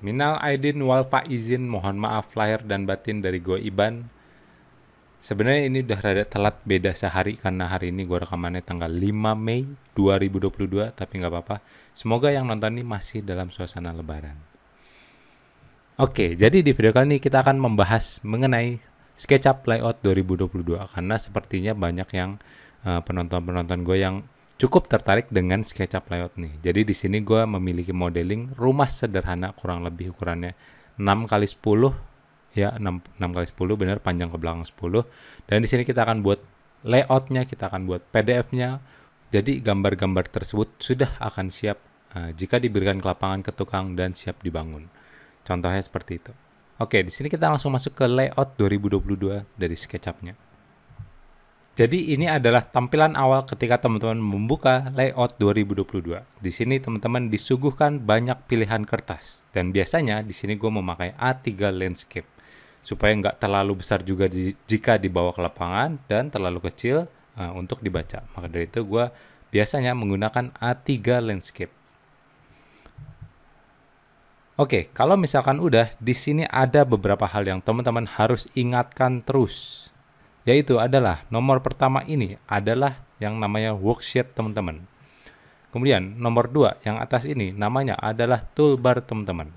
Minal aidin wal faizin, mohon maaf lahir dan batin dari gue Iban. Sebenarnya ini udah rada telat, beda sehari karena hari ini gue rekamannya tanggal 5 Mei 2022, tapi nggak apa-apa. Semoga yang nonton ini masih dalam suasana lebaran. Oke, jadi di video kali ini kita akan membahas mengenai SketchUp Layout 2022 karena sepertinya banyak yang penonton-penonton gue yang cukup tertarik dengan SketchUp Layout nih. Jadi di sini gue memiliki modeling rumah sederhana kurang lebih ukurannya 6x10 ya, 6x10 benar, panjang ke belakang 10. Dan di sini kita akan buat layoutnya, kita akan buat PDF-nya. Jadi gambar-gambar tersebut sudah akan siap jika diberikan ke lapangan ke tukang dan siap dibangun. Contohnya seperti itu. Oke, di sini kita langsung masuk ke layout 2022 dari SketchUp-nya. Jadi ini adalah tampilan awal ketika teman-teman membuka layout 2022. Di sini teman-teman disuguhkan banyak pilihan kertas. Dan biasanya di sini gue memakai A3 landscape. Supaya nggak terlalu besar juga jika dibawa ke lapangan dan terlalu kecil untuk dibaca. Maka dari itu gue biasanya menggunakan A3 landscape. Oke, kalau misalkan udah, di sini ada beberapa hal yang teman-teman harus ingatkan terus. Yaitu adalah nomor pertama ini adalah yang namanya worksheet teman-teman. Kemudian nomor 2 yang atas ini namanya adalah toolbar teman-teman.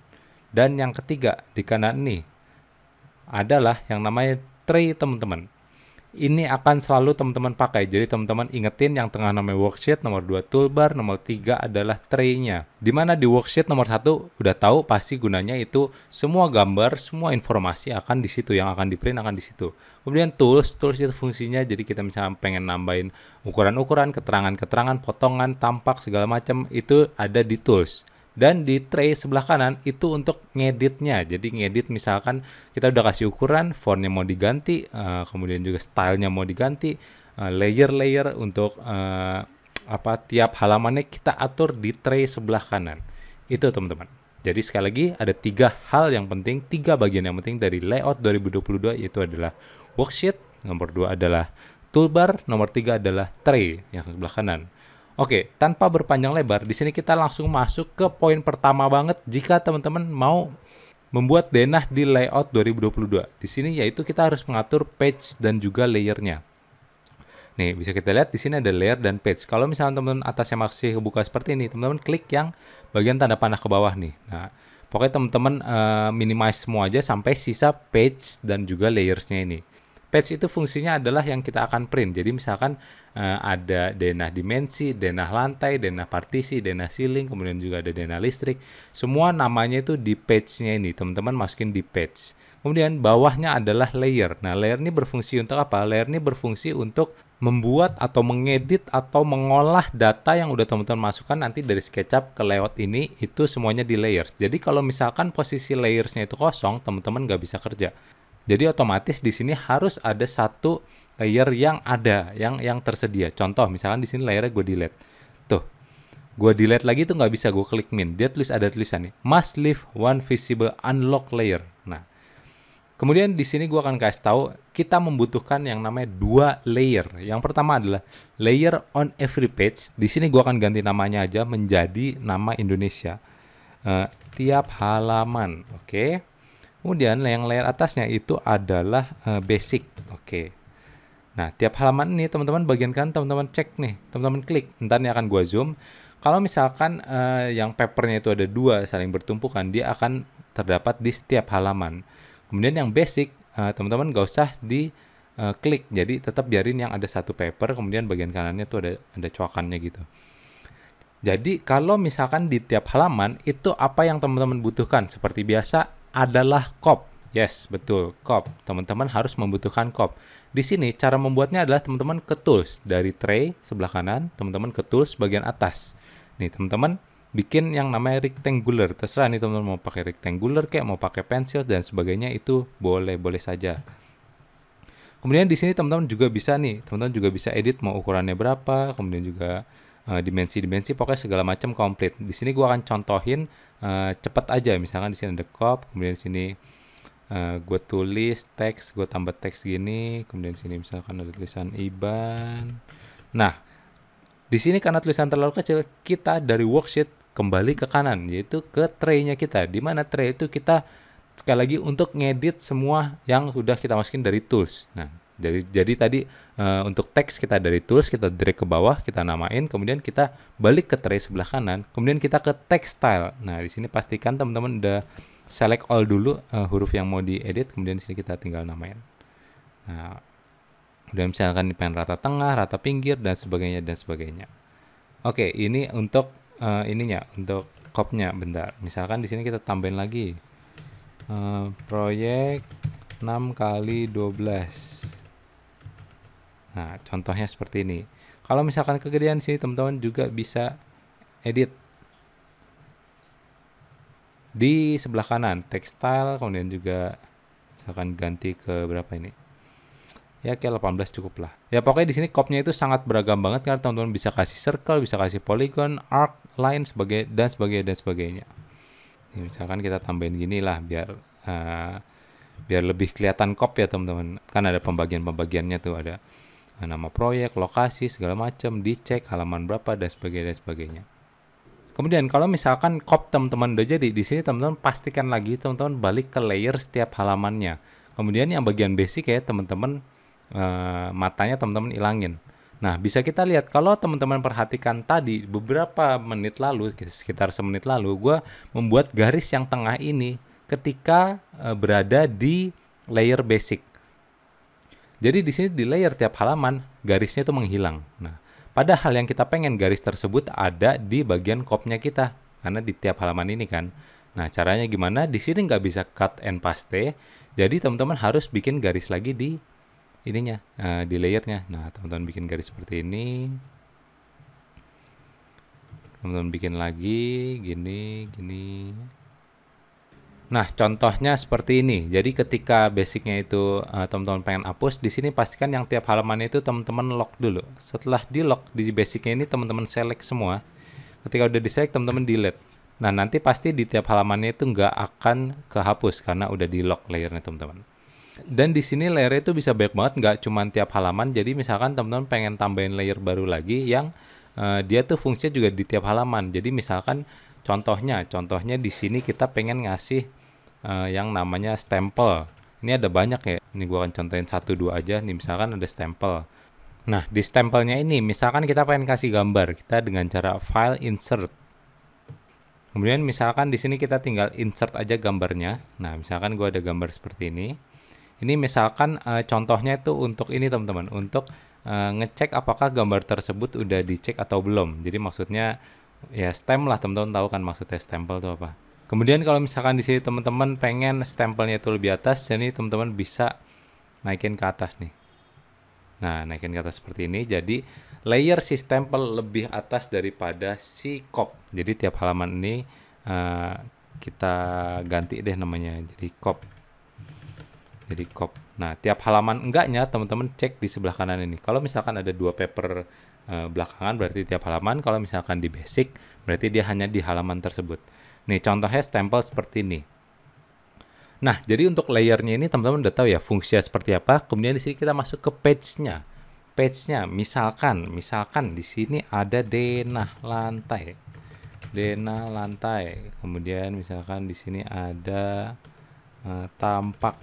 Dan yang ketiga di kanan ini adalah yang namanya tray teman-teman. Ini akan selalu teman-teman pakai. Jadi teman-teman ingetin yang tengah namanya worksheet, nomor 2 toolbar, nomor 3 adalah tray-nya. Dimana di worksheet nomor 1 udah tahu pasti gunanya itu semua gambar, semua informasi akan di situ, yang akan di print akan di situ. Kemudian tools itu fungsinya jadi kita misalnya pengen nambahin ukuran-ukuran, keterangan-keterangan, potongan, tampak segala macam itu ada di tools. Dan di tray sebelah kanan itu untuk ngeditnya. Jadi ngedit misalkan kita udah kasih ukuran, fontnya mau diganti, kemudian juga stylenya mau diganti, layer-layer untuk tiap halamannya kita atur di tray sebelah kanan. Itu teman-teman. Jadi sekali lagi ada 3 hal yang penting, 3 bagian yang penting dari layout 2022 yaitu adalah worksheet, nomor 2 adalah toolbar, nomor 3 adalah tray yang sebelah kanan. Oke, tanpa berpanjang lebar, di sini kita langsung masuk ke poin pertama banget jika teman-teman mau membuat denah di layout 2022. Di sini yaitu kita harus mengatur page dan juga layernya. Nih, bisa kita lihat di sini ada layer dan page. Kalau misalnya teman-teman atasnya masih kebuka seperti ini, teman-teman klik yang bagian tanda panah ke bawah nih. Nah, pokoknya teman-teman minimize semua aja sampai sisa page dan juga layersnya ini. Page itu fungsinya adalah yang kita akan print. Jadi misalkan ada denah dimensi, denah lantai, denah partisi, denah ceiling, kemudian juga ada denah listrik. Semua namanya itu di page-nya ini. Teman-teman masukin di page. Kemudian bawahnya adalah layer. Nah, layer ini berfungsi untuk apa? Layer ini berfungsi untuk membuat atau mengedit atau mengolah data yang udah teman-teman masukkan nanti dari SketchUp ke layout ini, itu semuanya di layers. Jadi kalau misalkan posisi layersnya itu kosong, teman-teman nggak bisa kerja. Jadi otomatis di sini harus ada satu layer yang ada, yang tersedia. Contoh, misalkan di sini layernya gue delete. Tuh, gue delete lagi tuh nggak bisa, gue klik min. Dia ada tulisan nih, must leave one visible unlock layer. Nah, kemudian di sini gue akan kasih tahu kita membutuhkan yang namanya 2 layer. Yang pertama adalah layer on every page. Di sini gue akan ganti namanya aja menjadi nama Indonesia. Tiap halaman, oke. Kemudian yang layer atasnya itu adalah basic. Oke. Nah, tiap halaman ini teman-teman bagian kanan teman-teman cek nih, teman-teman klik. Ntar ini akan gua zoom. Kalau misalkan yang papernya itu ada 2 saling bertumpukan, dia akan terdapat di setiap halaman. Kemudian yang basic teman-teman gak usah di klik. Jadi tetap biarin yang ada satu paper, kemudian bagian kanannya tuh ada coakannya gitu. Jadi kalau misalkan di tiap halaman itu apa yang teman-teman butuhkan? Seperti biasa adalah cop. Yes, betul, cop. Teman-teman harus membutuhkan cop. Di sini cara membuatnya adalah teman-teman ke tools. Dari tray sebelah kanan, teman-teman ke tools bagian atas. Nih, teman-teman bikin yang namanya rectangular. Terserah nih teman-teman mau pakai rectangular kayak mau pakai pensil dan sebagainya, itu boleh-boleh saja. Kemudian di sini teman-teman juga bisa edit mau ukurannya berapa, kemudian juga dimensi-dimensi, pokoknya segala macam komplit. Di sini gue akan contohin cepat aja. Misalkan di sini ada cop, kemudian di sini gue tulis teks, gue tambah teks gini, kemudian di sini misalkan ada tulisan IBAN. Nah, di sini karena tulisan terlalu kecil, kita dari worksheet kembali ke kanan, yaitu ke tray-nya kita. Di mana tray itu kita sekali lagi untuk ngedit semua yang sudah kita masukin dari tools. Nah, jadi tadi untuk teks kita dari tools, kita drag ke bawah, kita namain, kemudian kita balik ke tray sebelah kanan, kemudian kita ke text style. Nah, di sini pastikan teman-teman udah select all dulu huruf yang mau diedit, kemudian di sini kita tinggal namain. Nah, udah misalkan pengen rata tengah, rata pinggir, dan sebagainya, dan sebagainya. Oke, ini untuk ininya, untuk kopnya. Bentar, misalkan di sini kita tambahin lagi proyek 6x12. Nah, contohnya seperti ini. Kalau misalkan kegedean sini, teman-teman juga bisa edit di sebelah kanan, textile, kemudian juga misalkan ganti ke berapa ini? Ya kayak 18 cukup lah. Ya pokoknya di sini kopnya itu sangat beragam banget karena teman-teman bisa kasih circle, bisa kasih polygon, arc, line, dan sebagainya. Ini misalkan kita tambahin gini lah biar lebih kelihatan kop ya teman-teman. Kan ada pembagiannya tuh, ada nama proyek, lokasi, segala macam, dicek halaman berapa, dan sebagainya. Kemudian kalau misalkan kop teman-teman udah jadi, di sini teman-teman pastikan lagi teman-teman balik ke layer setiap halamannya. Kemudian yang bagian basic ya teman-teman, matanya teman-teman ilangin. Nah, bisa kita lihat kalau teman-teman perhatikan tadi beberapa menit lalu, sekitar semenit lalu, gue membuat garis yang tengah ini ketika berada di layer basic. Jadi di sini di layer tiap halaman garisnya itu menghilang. Nah, padahal yang kita pengen garis tersebut ada di bagian kopnya kita, karena di tiap halaman ini kan. Nah, caranya gimana? Di sini nggak bisa cut and paste. Jadi teman-teman harus bikin garis lagi di ininya, di layernya. Nah, teman-teman bikin garis seperti ini. Teman-teman bikin lagi, gini. Nah, contohnya seperti ini. Jadi ketika basicnya itu teman-teman pengen hapus, di sini pastikan yang tiap halaman itu teman-teman lock dulu. Setelah di lock di basicnya ini teman-teman select semua. Ketika udah di select teman-teman delete. Nah, nanti pasti di tiap halamannya itu nggak akan kehapus karena udah di lock layernya teman-teman. Dan di sini layer itu bisa banyak banget, nggak cuma tiap halaman. Jadi misalkan teman-teman pengen tambahin layer baru lagi yang dia tuh fungsinya juga di tiap halaman. Jadi misalkan contohnya di sini kita pengen ngasih yang namanya stempel. Ini ada banyak ya. Ini gua akan contohin 1-2 aja. Nih misalkan ada stempel. Nah, di stempelnya ini misalkan kita pengen kasih gambar, kita dengan cara file insert. Kemudian misalkan di sini kita tinggal insert aja gambarnya. Nah, misalkan gua ada gambar seperti ini. Ini misalkan contohnya itu untuk ini teman-teman, untuk ngecek apakah gambar tersebut udah dicek atau belum. Jadi maksudnya ya stem lah, teman-teman tahu kan maksudnya stempel itu apa. Kemudian kalau misalkan di sini teman-teman pengen stempelnya itu lebih atas, jadi teman-teman bisa naikin ke atas nih. Nah, naikin ke atas seperti ini. Jadi layer si stempel lebih atas daripada si kop. Jadi tiap halaman ini kita ganti deh namanya jadi kop. Jadi kop. Nah, tiap halaman enggaknya teman-teman cek di sebelah kanan ini. Kalau misalkan ada 2 paper belakangan berarti tiap halaman. Kalau misalkan di basic berarti dia hanya di halaman tersebut. Nih contohnya stempel seperti ini. Nah, jadi untuk layernya ini teman-teman udah tahu ya fungsinya seperti apa. Kemudian di sini kita masuk ke page-nya. Page-nya misalkan di sini ada denah lantai. Kemudian misalkan di sini ada tampak.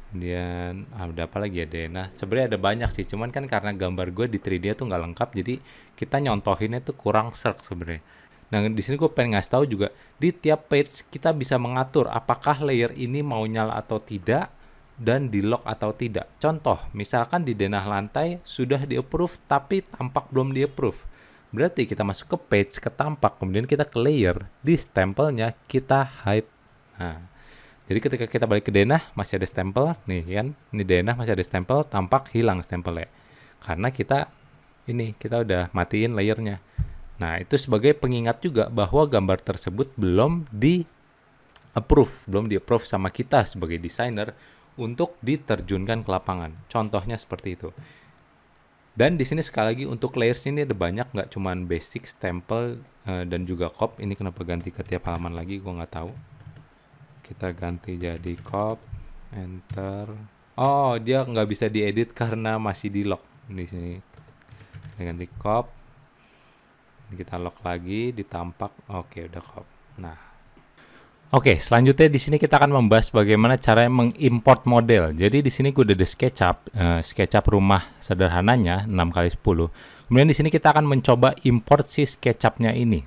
Kemudian ada apa lagi ya denah. Sebenarnya ada banyak sih, cuman kan karena gambar gue di 3D tuh nggak lengkap, jadi kita nyontohinnya tuh kurang serk sebenarnya. Nah, di sini gue pengen ngasih tahu juga di tiap page kita bisa mengatur apakah layer ini mau nyala atau tidak dan di lock atau tidak. Contoh, misalkan di denah lantai sudah di approve tapi tampak belum di approve. Berarti kita masuk ke page, ke tampak, kemudian kita ke layer, di stempelnya kita hide. Nah, jadi ketika kita balik ke denah masih ada stempel nih kan, ini denah masih ada stempel, tampak hilang stempelnya karena kita udah matiin layernya. Nah, itu sebagai pengingat juga bahwa gambar tersebut belum di approve sama kita sebagai desainer untuk diterjunkan ke lapangan. Contohnya seperti itu. Dan di sini sekali lagi untuk layers ini ada banyak, nggak cuman basic, stempel dan juga cop. Ini kenapa ganti ke tiap halaman lagi gue nggak tahu. Kita ganti jadi cop, enter. Oh, dia nggak bisa diedit karena masih di lock di sini. Kita ganti cop, Kita lock lagi, ditampak. Oke, udah kok. Nah, oke, selanjutnya di sini kita akan membahas bagaimana cara mengimport model. Jadi di sini gue udah ada SketchUp rumah sederhananya 6x10. Kemudian di sini kita akan mencoba import si SketchUp-nya ini.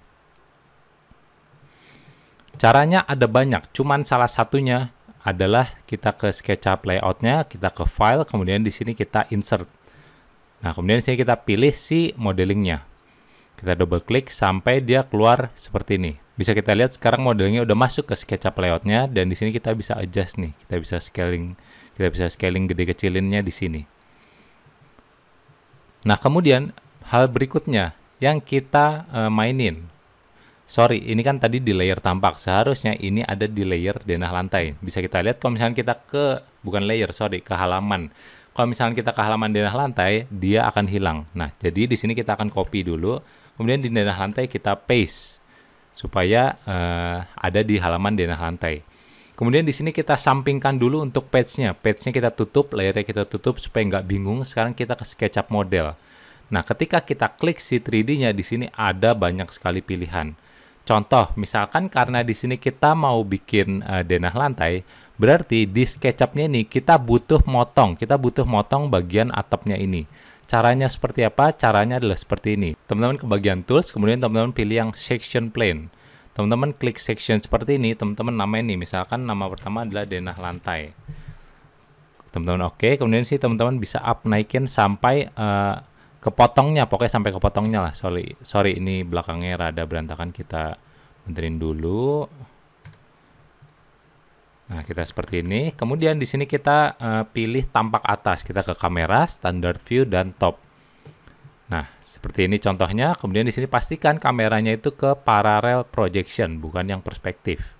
Caranya ada banyak, cuman salah satunya adalah kita ke SketchUp layout-nya, kita ke file, kemudian di sini kita insert. Nah, kemudian di sini kita pilih si modelingnya. Kita double klik sampai dia keluar seperti ini. Bisa kita lihat sekarang modelnya udah masuk ke SketchUp layout-nya, dan di sini kita bisa adjust nih. Kita bisa scaling gede kecilinnya di sini. Nah, kemudian hal berikutnya yang kita mainin. Sorry, ini kan tadi di layer tampak. Seharusnya ini ada di layer denah lantai. Bisa kita lihat kalau misalnya kita ke halaman. Kalau misalnya kita ke halaman denah lantai, dia akan hilang. Nah, jadi di sini kita akan copy dulu. Kemudian di denah lantai kita paste supaya ada di halaman denah lantai. Kemudian di sini kita sampingkan dulu untuk page-nya. Page-nya kita tutup, layernya kita tutup supaya nggak bingung. Sekarang kita ke SketchUp model. Nah, ketika kita klik si 3D-nya, di sini ada banyak sekali pilihan. Contoh, misalkan karena di sini kita mau bikin denah lantai, berarti di SketchUp-nya ini kita butuh motong bagian atapnya ini. Caranya seperti apa? Caranya adalah seperti ini. Teman-teman ke bagian tools, kemudian teman-teman pilih yang section plane. Teman-teman klik section seperti ini, teman-teman namain nih, misalkan nama pertama adalah denah lantai. Teman-teman oke, kemudian sih teman-teman bisa naikin sampai kepotongnya, pokoknya sampai kepotongnya lah. Sorry, ini belakangnya rada berantakan, kita benerin dulu. Nah, kita seperti ini. Kemudian di sini kita pilih tampak atas. Kita ke kamera, standard view, dan top. Nah, seperti ini contohnya. Kemudian di sini pastikan kameranya itu ke parallel projection, bukan yang perspektif.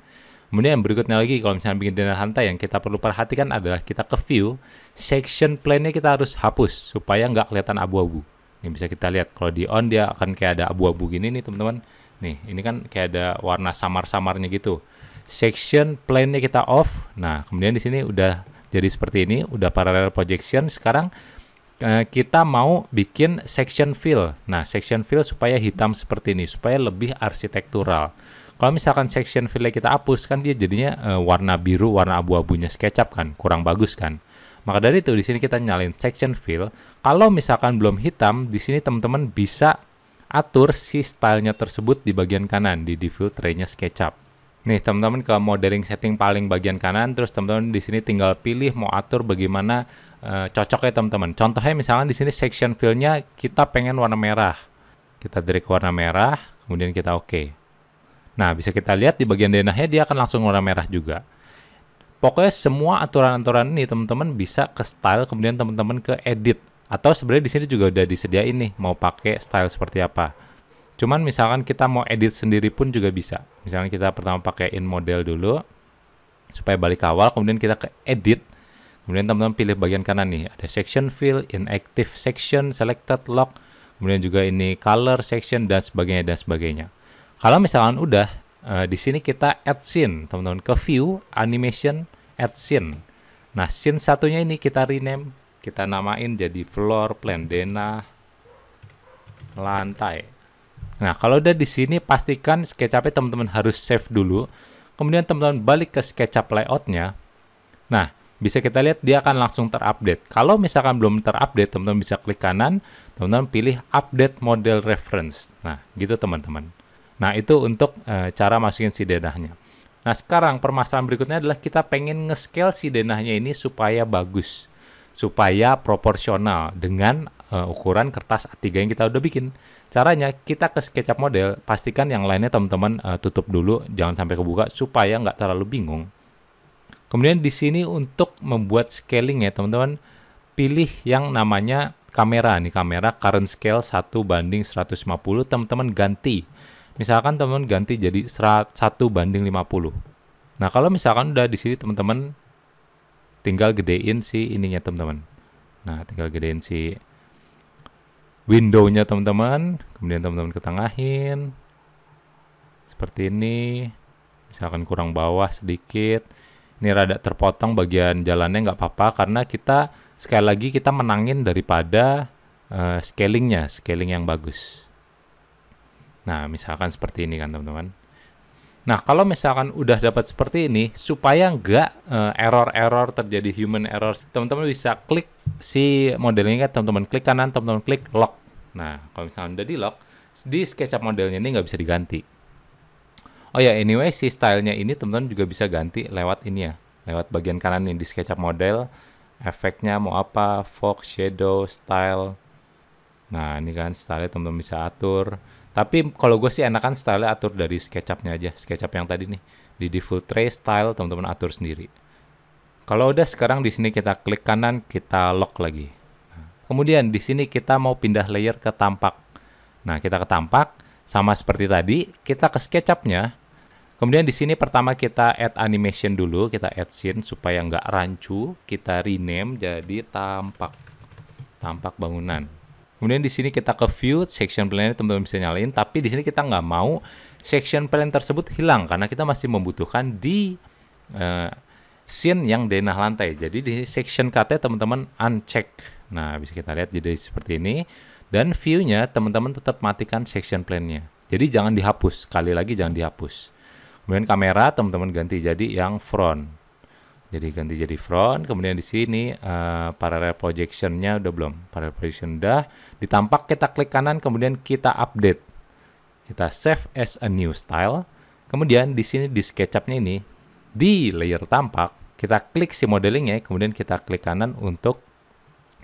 Kemudian yang berikutnya lagi, kalau misalnya bikin denah lantai, yang kita perlu perhatikan adalah kita ke view, section plane-nya kita harus hapus supaya nggak kelihatan abu-abu. Ini bisa kita lihat, kalau di on dia akan kayak ada abu-abu gini nih teman-teman. Nih, ini kan kayak ada warna samar-samarnya gitu. Section plane-nya kita off. Nah, kemudian di sini udah jadi seperti ini, udah parallel projection. Sekarang kita mau bikin section fill. Nah, section fill supaya hitam seperti ini, supaya lebih arsitektural. Kalau misalkan section fill kita hapus, kan dia jadinya warna biru, warna abu-abunya SketchUp kan, kurang bagus kan. Maka dari itu di sini kita nyalain section fill. Kalau misalkan belum hitam, di sini teman-teman bisa atur si stylenya tersebut di bagian kanan di view tray-nya SketchUp. Nih teman-teman ke modeling setting paling bagian kanan, terus teman-teman di sini tinggal pilih mau atur bagaimana cocoknya teman-teman. Contohnya misalkan di sini section fill-nya kita pengen warna merah. Kita drag warna merah, kemudian kita oke. Nah, bisa kita lihat di bagian denahnya dia akan langsung warna merah juga. Pokoknya semua aturan-aturan ini teman-teman bisa ke style, kemudian teman-teman ke edit. Atau sebenarnya di sini juga udah disediain nih mau pakai style seperti apa. Cuman misalkan kita mau edit sendiri pun juga bisa. Misalkan kita pertama pakai in model dulu supaya balik ke awal, kemudian kita ke edit. Kemudian teman-teman pilih bagian kanan nih, ada section fill, inactive section, selected lock, kemudian juga ini color section dan sebagainya. Kalau misalkan udah, di sini kita add scene, teman-teman ke view, animation, add scene. Nah, scene satunya ini kita rename, kita namain jadi floor plan denah lantai. Nah, kalau udah di sini pastikan SketchUp-nya teman-teman harus save dulu. Kemudian teman-teman balik ke SketchUp layout-nya. Nah, bisa kita lihat dia akan langsung terupdate. Kalau misalkan belum terupdate, teman-teman bisa klik kanan, teman-teman pilih update model reference. Nah, gitu teman-teman. Nah, itu untuk cara masukin si denahnya. Nah, sekarang permasalahan berikutnya adalah kita pengen nge-scale si denahnya ini supaya bagus, supaya proporsional dengan ukuran kertas A3 yang kita udah bikin. Caranya, kita ke SketchUp model, pastikan yang lainnya teman-teman tutup dulu, jangan sampai kebuka, supaya nggak terlalu bingung. Kemudian di sini untuk membuat scaling ya teman-teman, pilih yang namanya kamera. Nih kamera current scale 1:150, teman-teman ganti. Misalkan teman-teman ganti jadi 1:50. Nah, kalau misalkan udah di sini teman-teman tinggal gedein si ininya teman-teman. Nah, tinggal gedein si window-nya teman-teman. Kemudian teman-teman ketengahin. Seperti ini. Misalkan kurang bawah sedikit. Ini rada terpotong bagian jalannya nggak apa-apa karena kita sekali lagi kita menangin daripada scalingnya, scaling yang bagus. Nah, misalkan seperti ini kan teman-teman. Nah, kalau misalkan udah dapat seperti ini, supaya nggak error-error terjadi human error, teman-teman bisa klik si modelnya, teman-teman klik kanan, teman-teman klik lock. Nah, kalau misalkan udah di lock, di SketchUp modelnya ini nggak bisa diganti. Oh ya, anyway, si stylenya ini teman-teman juga bisa ganti lewat ini ya, lewat bagian kanan nih di SketchUp model, efeknya mau apa, fog, shadow, style. Nah, ini kan style teman-teman bisa atur. Tapi kalau gue sih enakan style atur dari SketchUp-nya aja. SketchUp yang tadi nih. Di default tray style teman-teman atur sendiri. Kalau udah sekarang di sini kita klik kanan, kita lock lagi. Nah, kemudian di sini kita mau pindah layer ke tampak. Nah, kita ke tampak sama seperti tadi, kita ke SketchUp-nya. Kemudian di sini pertama kita add animation dulu, kita add scene supaya nggak rancu. Kita rename jadi tampak. Tampak bangunan. Kemudian di sini kita ke view, section plan teman-teman bisa nyalain, tapi di sini kita nggak mau section plan tersebut hilang karena kita masih membutuhkan di scene yang denah lantai. Jadi di section cut teman-teman uncheck. Nah, bisa kita lihat jadi seperti ini. Dan view-nya teman-teman tetap matikan section plan-nya. Jadi jangan dihapus, sekali lagi jangan dihapus. Kemudian kamera teman-teman ganti jadi yang front. Jadi ganti jadi front, kemudian di sini parallel projection-nya udah belum? Parallel projection udah. Ditampak kita klik kanan, kemudian kita update. Kita save as a new style. Kemudian di sini di SketchUp-nya ini, di layer tampak, kita klik si modelingnya, kemudian kita klik kanan untuk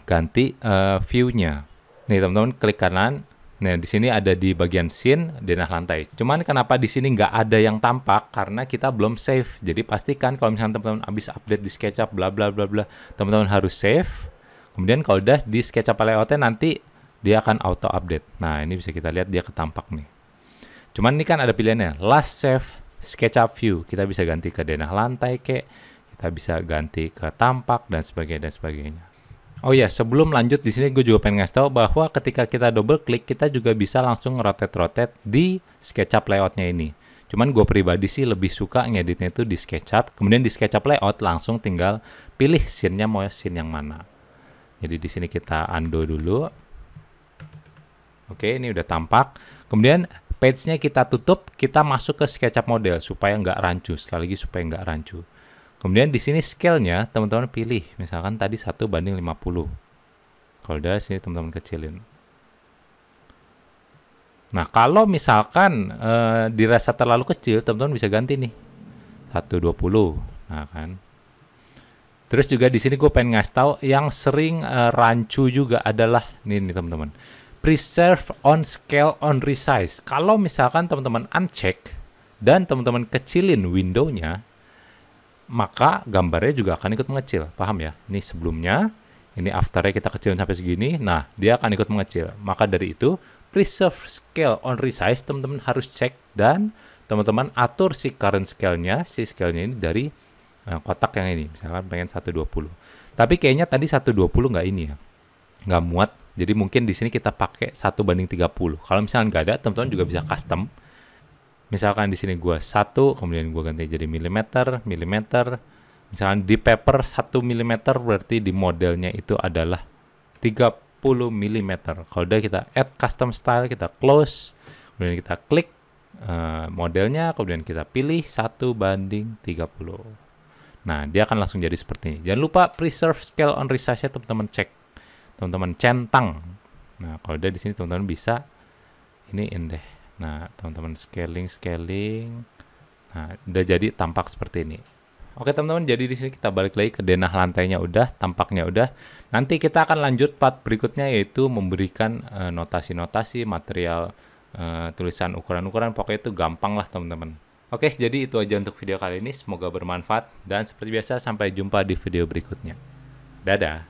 ganti view-nya. Nih teman-teman klik kanan. Nah, di sini ada di bagian scene, denah lantai. Cuman kenapa di sini nggak ada yang tampak? Karena kita belum save. Jadi pastikan kalau misalnya teman-teman habis update di SketchUp, bla bla bla bla, teman-teman harus save. Kemudian kalau udah di SketchUp layout-nya nanti dia akan auto update. Nah, ini bisa kita lihat dia ketampak nih. Cuman ini kan ada pilihannya, last save SketchUp view. Kita bisa ganti ke denah lantai kek, kita bisa ganti ke tampak dan sebagainya dan sebagainya. Oh ya, sebelum lanjut di sini gue juga pengen ngasih tahu bahwa ketika kita double klik kita juga bisa langsung rotate di SketchUp layoutnya ini. Cuman gue pribadi sih lebih suka ngeditnya itu di SketchUp, kemudian di SketchUp layout langsung tinggal pilih scene-nya mau scene yang mana. Jadi di sini kita undo dulu. Oke, ini udah tampak. Kemudian page-nya kita tutup, kita masuk ke SketchUp model supaya nggak rancu, sekali lagi supaya nggak rancu. Kemudian di sini scale-nya teman-teman pilih, misalkan tadi 1:50. Kalau udah sini teman-teman kecilin. Nah, kalau misalkan dirasa terlalu kecil, teman-teman bisa ganti nih 1:20. Nah, kan. Terus juga di sini gue pengen ngasih tahu yang sering rancu juga adalah nih teman-teman. Preserve on scale on resize. Kalau misalkan teman-teman uncheck dan teman-teman kecilin window-nya, maka gambarnya juga akan ikut mengecil. Paham ya? Ini sebelumnya, ini afternya kita kecilin sampai segini. Nah, dia akan ikut mengecil. Maka dari itu, preserve scale on resize, teman-teman harus cek dan teman-teman atur si current scale-nya, si scale-nya ini dari kotak yang ini. Misalkan pengen 1:20. Tapi kayaknya tadi 1:20 nggak ini ya. Nggak muat. Jadi mungkin di sini kita pakai 1:30. Kalau misalnya nggak ada, teman-teman juga bisa custom. Misalkan di sini gua 1, kemudian gua ganti jadi milimeter. Misalkan di paper 1 mm berarti di modelnya itu adalah 30 mm. Kalau udah kita add custom style, kita close, kemudian kita klik modelnya, kemudian kita pilih 1:30. Nah, dia akan langsung jadi seperti ini. Jangan lupa preserve scale on resize-nya teman-teman cek. Teman-teman centang. Nah, kalau udah di sini teman-teman bisa iniin deh. Nah, teman-teman scaling. Nah, udah jadi tampak seperti ini. Oke, teman-teman, jadi di sini kita balik lagi ke denah lantainya udah, tampaknya udah. Nanti kita akan lanjut part berikutnya yaitu memberikan notasi-notasi, material, tulisan ukuran-ukuran, pokoknya itu gampang lah, teman-teman. Oke, jadi itu aja untuk video kali ini. Semoga bermanfaat dan seperti biasa sampai jumpa di video berikutnya. Dadah.